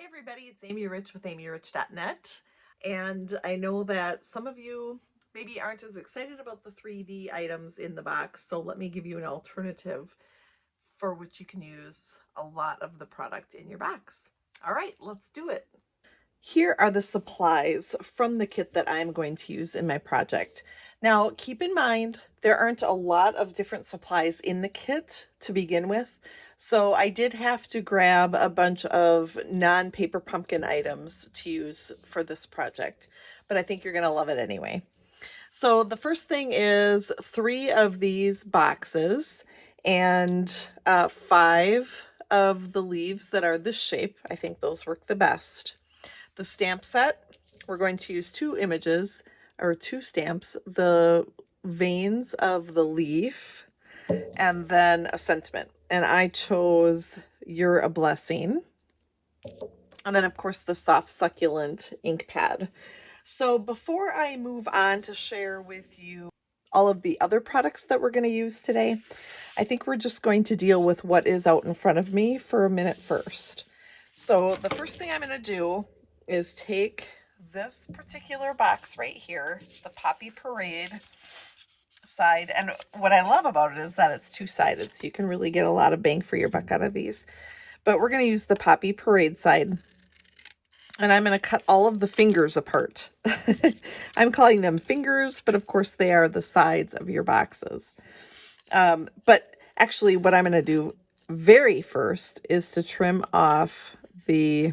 Hey everybody, it's Amy Rich with amyrich.net. And I know that some of you maybe aren't as excited about the 3D items in the box, so let me give you an alternative for which you can use a lot of the product in your box. All right, let's do it. Here are the supplies from the kit that I'm going to use in my project. Now, keep in mind, there aren't a lot of different supplies in the kit to begin with. So I did have to grab a bunch of non-paper pumpkin items to use for this project, but I think you're going to love it anyway. So the first thing is 3 of these boxes and 5 of the leaves that are this shape. I think those work the best. The stamp set, we're going to use 2 images or 2 stamps, the veins of the leaf, and then a sentiment. And I chose "You're a Blessing." And then, of course, the soft succulent ink pad. So before I move on to share with you all of the other products that we're going to use today, I think we're just going to deal with what is out in front of me for a minute first. So the first thing I'm going to do is take this particular box right here, the Poppy Parade side. And what I love about it is that it's 2-sided, so you can really get a lot of bang for your buck out of these. But we're going to use the Poppy Parade side. And I'm going to cut all of the fingers apart. I'm calling them fingers, but of course they are the sides of your boxes. But actually what I'm going to do very first is to trim off the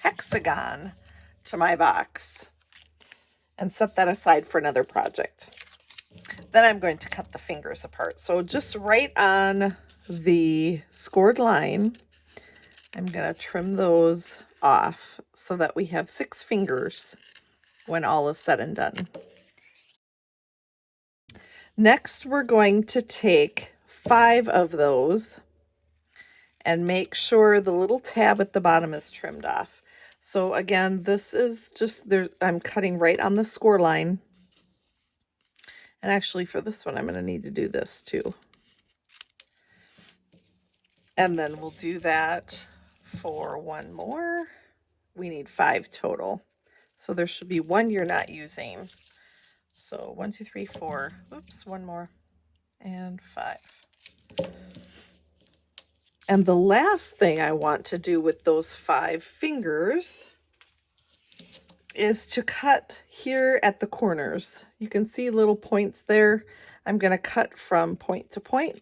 hexagon to my box and set that aside for another project. Then I'm going to cut the fingers apart. So just right on the scored line, I'm going to trim those off so that we have 6 fingers when all is said and done. Next, we're going to take 5 of those and make sure the little tab at the bottom is trimmed off. So again, this is just there. I'm cutting right on the score line. And actually for this one, I'm going to need to do this too. And then we'll do that for one more. We need 5 total. So there should be 1 you're not using. So 1, 2, 3, 4. Oops, 1 more. And 5. And the last thing I want to do with those 5 fingers is to cut here at the corners. You can see little points there. I'm going to cut from point to point.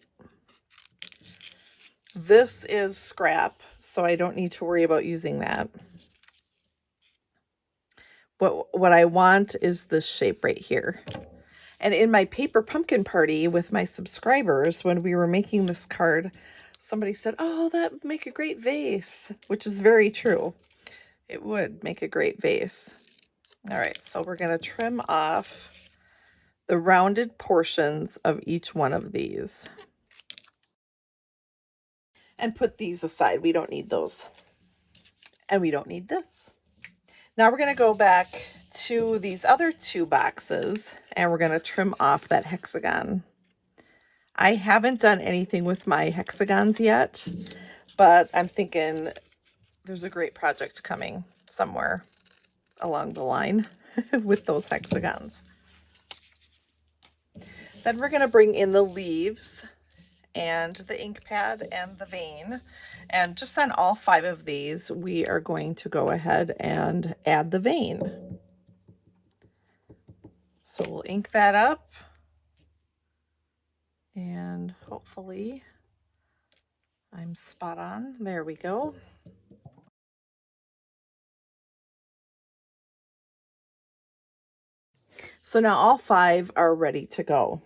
This is scrap, so I don't need to worry about using that. What I want is this shape right here. And in my paper pumpkin party with my subscribers, when we were making this card, somebody said, "Oh, that would make a great vase," which is very true. It would make a great vase. All right, so we're going to trim off the rounded portions of each one of these and put these aside. We don't need those. And we don't need this. Now we're going to go back to these other 2 boxes and we're going to trim off that hexagon. I haven't done anything with my hexagons yet, but I'm thinking there's a great project coming somewhere along the line with those hexagons. Then we're going to bring in the leaves and the ink pad and the vein. And just on all 5 of these, we are going to go ahead and add the vein. So we'll ink that up. And hopefully I'm spot on. There we go. So now all 5 are ready to go.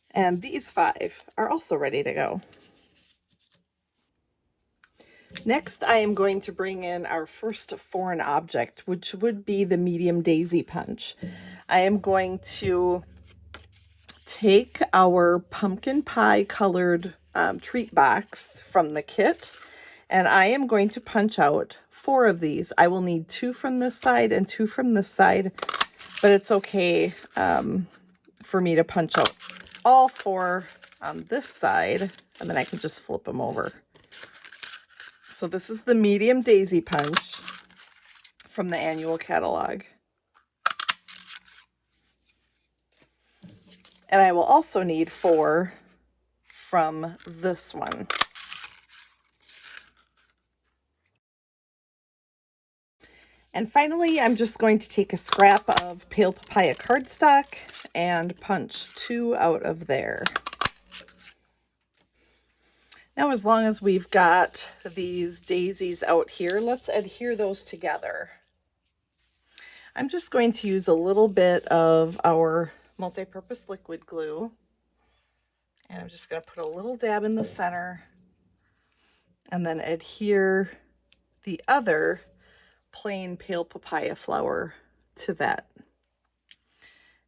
And these 5 are also ready to go. Next, I am going to bring in our first foreign object, which would be the medium daisy punch. I am going to take our pumpkin pie colored treat box from the kit, and I am going to punch out 4 of these. I will need 2 from this side and 2 from this side, but it's okay for me to punch out all 4 on this side, and then I can just flip them over. So this is the medium daisy punch from the annual catalog. And I will also need 4 from this one. And finally, I'm just going to take a scrap of Pale Papaya cardstock and punch 2 out of there. Now, as long as we've got these daisies out here, let's adhere those together. I'm just going to use a little bit of our multi-purpose liquid glue. And I'm just going to put a little dab in the center and then adhere the other plain Pale Papaya flower to that.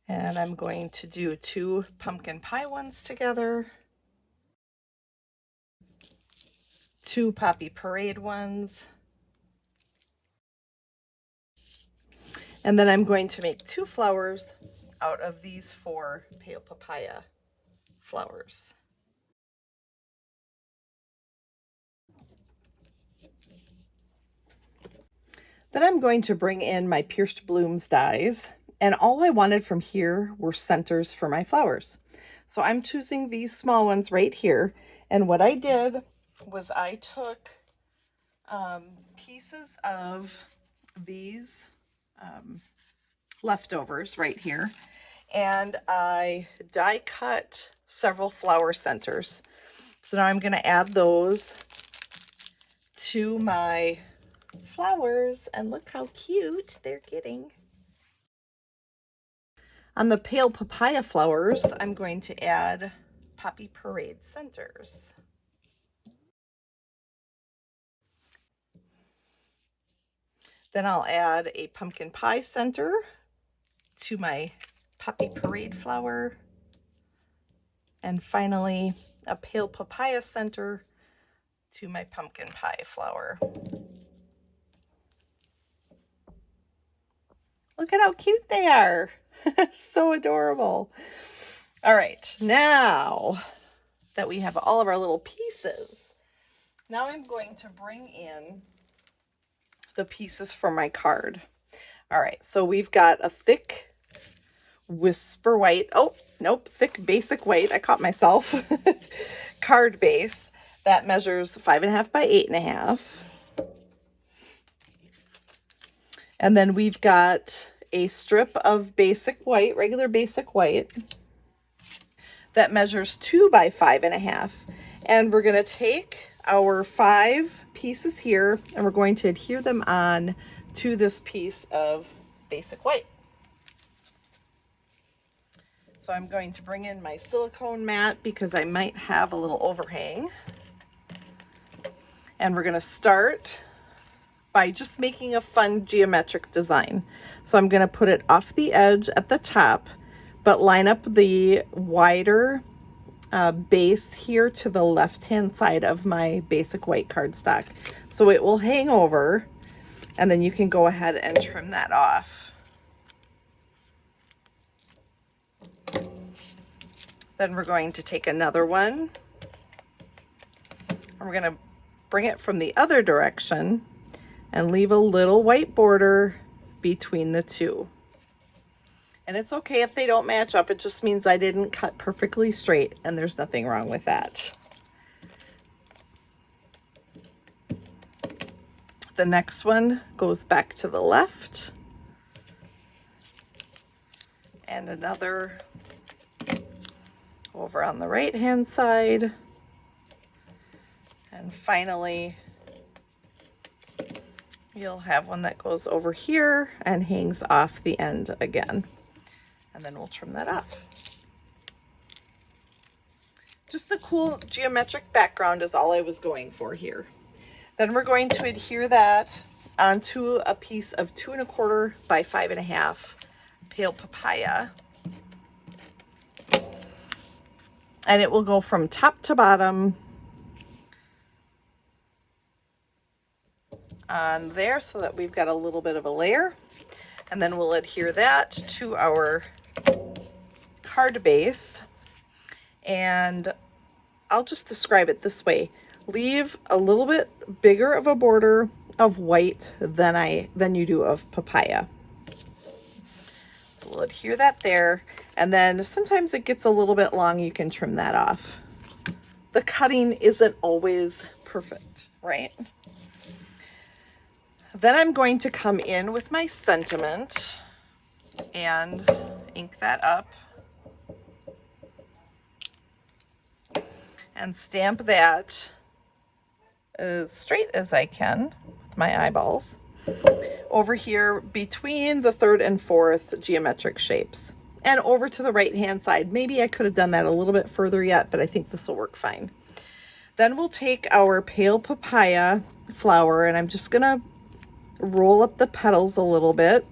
And I'm going to do 2 pumpkin pie ones together, 2 Poppy Parade ones, and then I'm going to make 2 flowers out of these 4 Pale Papaya flowers. Then I'm going to bring in my Pierced Blooms dies, and all I wanted from here were centers for my flowers. So I'm choosing these small ones right here, and what I did was I took pieces of these leftovers right here, and I die cut several flower centers. So now I'm going to add those to my flowers, and look how cute they're getting. On the Pale Papaya flowers, I'm going to add Poppy Parade centers. Then I'll add a pumpkin pie center to my Poppy Parade flower. And finally, a Pale Papaya center to my pumpkin pie flower. Look at how cute they are. So adorable. All right, now that we have all of our little pieces, now I'm going to bring in the pieces for my card. All right, so we've got a thick whisper white, oh, nope, thick basic white, I caught myself, card base that measures 5.5 by 8.5. And then we've got a strip of basic white, regular basic white, that measures 2 by 5.5. And we're going to take our 5 pieces here and we're going to adhere them on to this piece of basic white. So I'm going to bring in my silicone mat because I might have a little overhang. And we're going to start by just making a fun geometric design. So I'm going to put it off the edge at the top, but line up the wider base here to the left-hand side of my basic white cardstock. So it will hang over, and then you can go ahead and trim that off. Then we're going to take another one, and we're going to bring it from the other direction and leave a little white border between the two. And it's okay if they don't match up. It just means I didn't cut perfectly straight, and there's nothing wrong with that. The next one goes back to the left. And another over on the right-hand side. And finally, you'll have one that goes over here and hangs off the end again. And then we'll trim that off. Just a cool geometric background is all I was going for here. Then we're going to adhere that onto a piece of 2¼ by 5.5 Pale Papaya. And it will go from top to bottom on there so that we've got a little bit of a layer. And then we'll adhere that to our card base. And I'll just describe it this way. Leave a little bit bigger of a border of white than you do of papaya. So we'll adhere that there. And then sometimes it gets a little bit long. You can trim that off. The cutting isn't always perfect, right? Then I'm going to come in with my sentiment and ink that up and stamp that as straight as I can with my eyeballs over here between the third and fourth geometric shapes. And over to the right hand side. Maybe I could have done that a little bit further yet, but I think this will work fine. Then we'll take our pale papaya flower, and I'm just gonna roll up the petals a little bit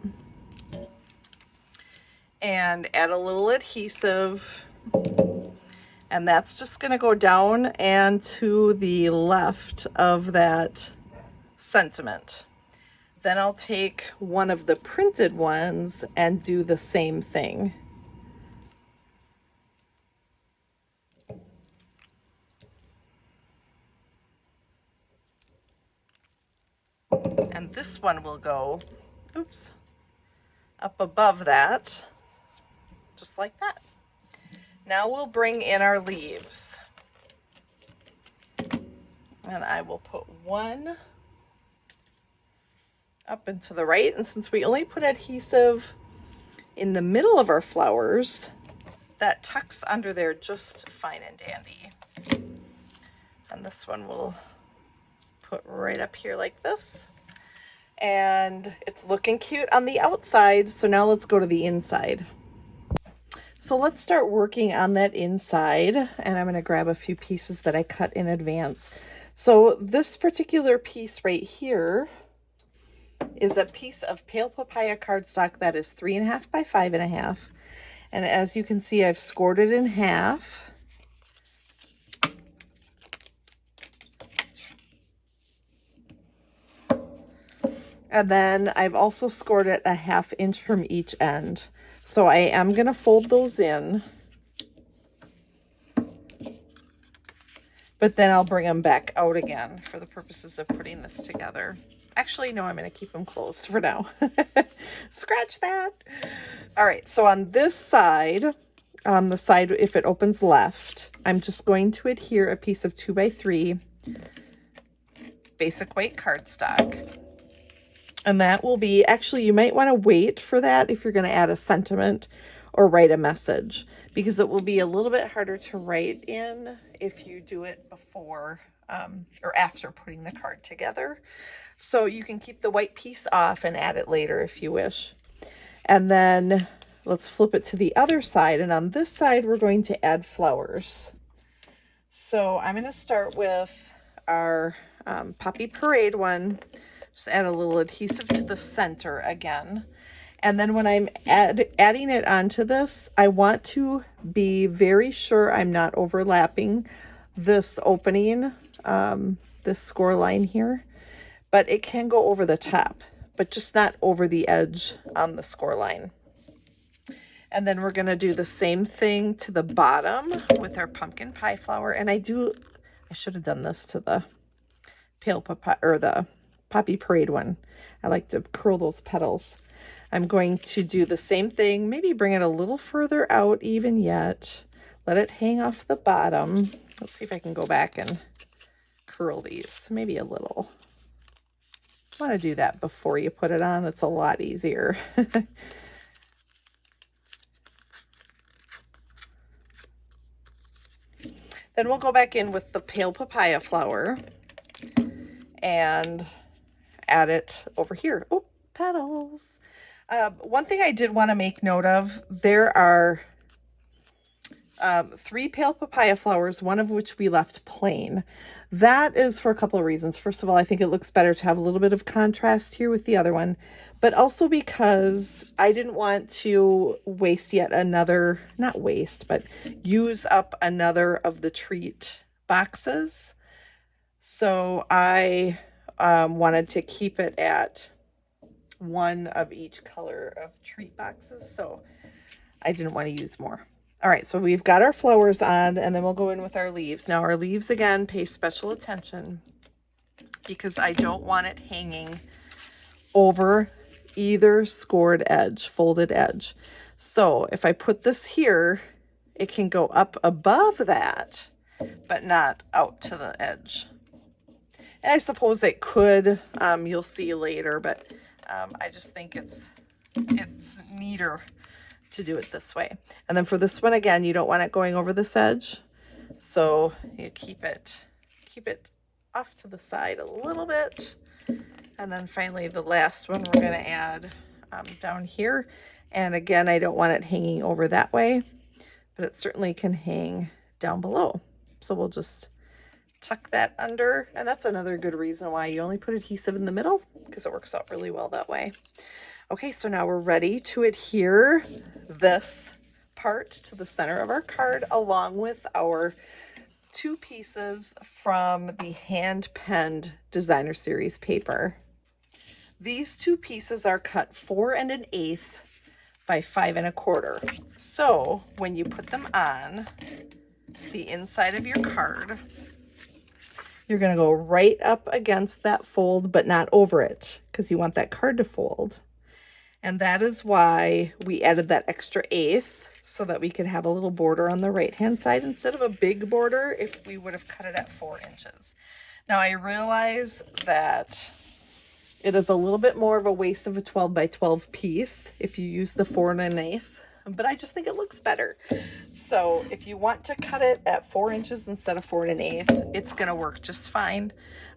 and add a little adhesive, and that's just gonna go down and to the left of that sentiment. Then I'll take one of the printed ones and do the same thing. And this one will go, oops, up above that, just like that. Now we'll bring in our leaves. And I will put one up and to the right. And since we only put adhesive in the middle of our flowers, that tucks under there just fine and dandy. And this one will put right up here like this. And it's looking cute on the outside. So now let's go to the inside. So let's start working on that inside. And I'm going to grab a few pieces that I cut in advance. So this particular piece right here is a piece of pale papaya cardstock that is 3.5 by 5.5. And as you can see, I've scored it in half. And then I've also scored it a 1/2 inch from each end. So I am going to fold those in. But then I'll bring them back out again for the purposes of putting this together. Actually, no, I'm going to keep them closed for now. Scratch that. All right, so on this side, on the side if it opens left, I'm just going to adhere a piece of 2x3 basic white cardstock. And that will be, actually, you might want to wait for that if you're going to add a sentiment or write a message, because it will be a little bit harder to write in if you do it before or after putting the card together. So you can keep the white piece off and add it later if you wish. And then let's flip it to the other side. And on this side, we're going to add flowers. So I'm going to start with our Poppy Parade one. Just add a little adhesive to the center again. And then when I'm adding it onto this, I want to be very sure I'm not overlapping this opening, this score line here. But it can go over the top, but just not over the edge on the score line. And then we're going to do the same thing to the bottom with our pumpkin pie flower. And I should have done this to the pale papaya or the Poppy Parade one. I like to curl those petals. I'm going to do the same thing, maybe bring it a little further out even yet. Let it hang off the bottom. Let's see if I can go back and curl these, maybe a little. I want to do that before you put it on. It's a lot easier. Then we'll go back in with the pale papaya flower and add it over here. Oh, petals. One thing I did want to make note of, there are 3 pale papaya flowers, one of which we left plain. That is for a couple of reasons. First of all, I think it looks better to have a little bit of contrast here with the other one, but also because I didn't want to waste yet another, not waste, but use up another of the treat boxes. So I wanted to keep it at one of each color of treat boxes. So I didn't want to use more. All right, so we've got our flowers on, and then we'll go in with our leaves. Now our leaves, again, pay special attention because I don't want it hanging over either scored edge, folded edge. So if I put this here, it can go up above that, but not out to the edge. And I suppose it could, you'll see later, but I just think it's neater to do it this way. And then for this one, again, you don't want it going over this edge. So you keep it off to the side a little bit. And then finally, the last one we're going to add down here. And again, I don't want it hanging over that way, but it certainly can hang down below. So we'll just tuck that under. And that's another good reason why you only put adhesive in the middle, because it works out really well that way. Okay, so now we're ready to adhere this part to the center of our card along with our 2 pieces from the hand-penned designer series paper. These 2 pieces are cut 4 1/8 by 5 1/4. So when you put them on the inside of your card, you're going to go right up against that fold, but not over it, because you want that card to fold. And that is why we added that extra 1/8, so that we could have a little border on the right-hand side instead of a big border if we would have cut it at 4 inches. Now I realize that it is a little bit more of a waste of a 12 by 12 piece if you use the 4 1/8, but I just think it looks better. So if you want to cut it at 4 inches instead of 4 1/8, it's going to work just fine.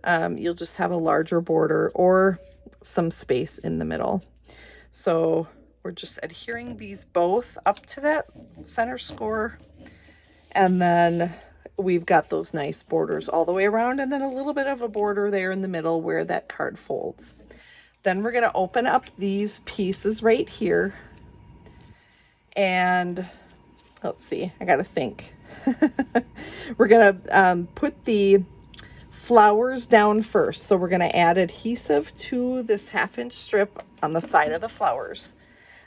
You'll just have a larger border or some space in the middle. So we're just adhering these both up to that center score. And then we've got those nice borders all the way around, and then a little bit of a border there in the middle where that card folds. Then we're going to open up these pieces right here. And let's see, I got to think. We're going to put the flowers down first. So we're going to add adhesive to this 1/2 inch strip on the side of the flowers.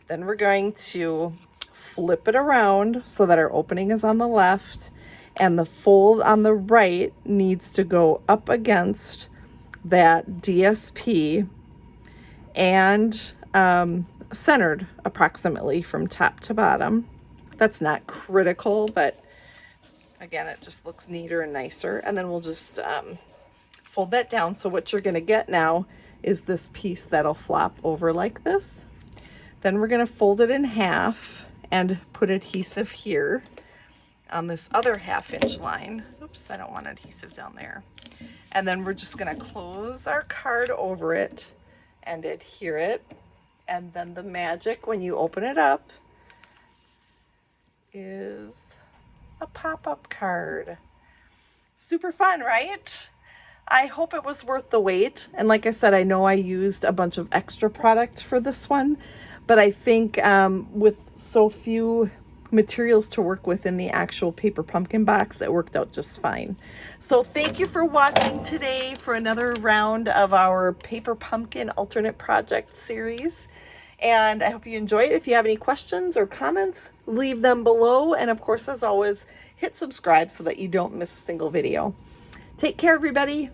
Then we're going to flip it around so that our opening is on the left, and the fold on the right needs to go up against that DSP and centered approximately from top to bottom. That's not critical, but again, it just looks neater and nicer. And then we'll just fold that down. So what you're going to get now is this piece that'll flop over like this. Then we're going to fold it in half and put adhesive here on this other 1/2 inch line. Oops, I don't want adhesive down there. And then we're just going to close our card over it and adhere it. And then the magic when you open it up is a pop-up card. Super fun, right? I hope it was worth the wait. And like I said, I know I used a bunch of extra product for this one, but I think with so few materials to work with in the actual paper pumpkin box, it worked out just fine. So thank you for watching today for another round of our paper pumpkin alternate project series. And I hope you enjoyed. If you have any questions or comments, leave them below. And of course, as always, hit subscribe so that you don't miss a single video. Take care, everybody.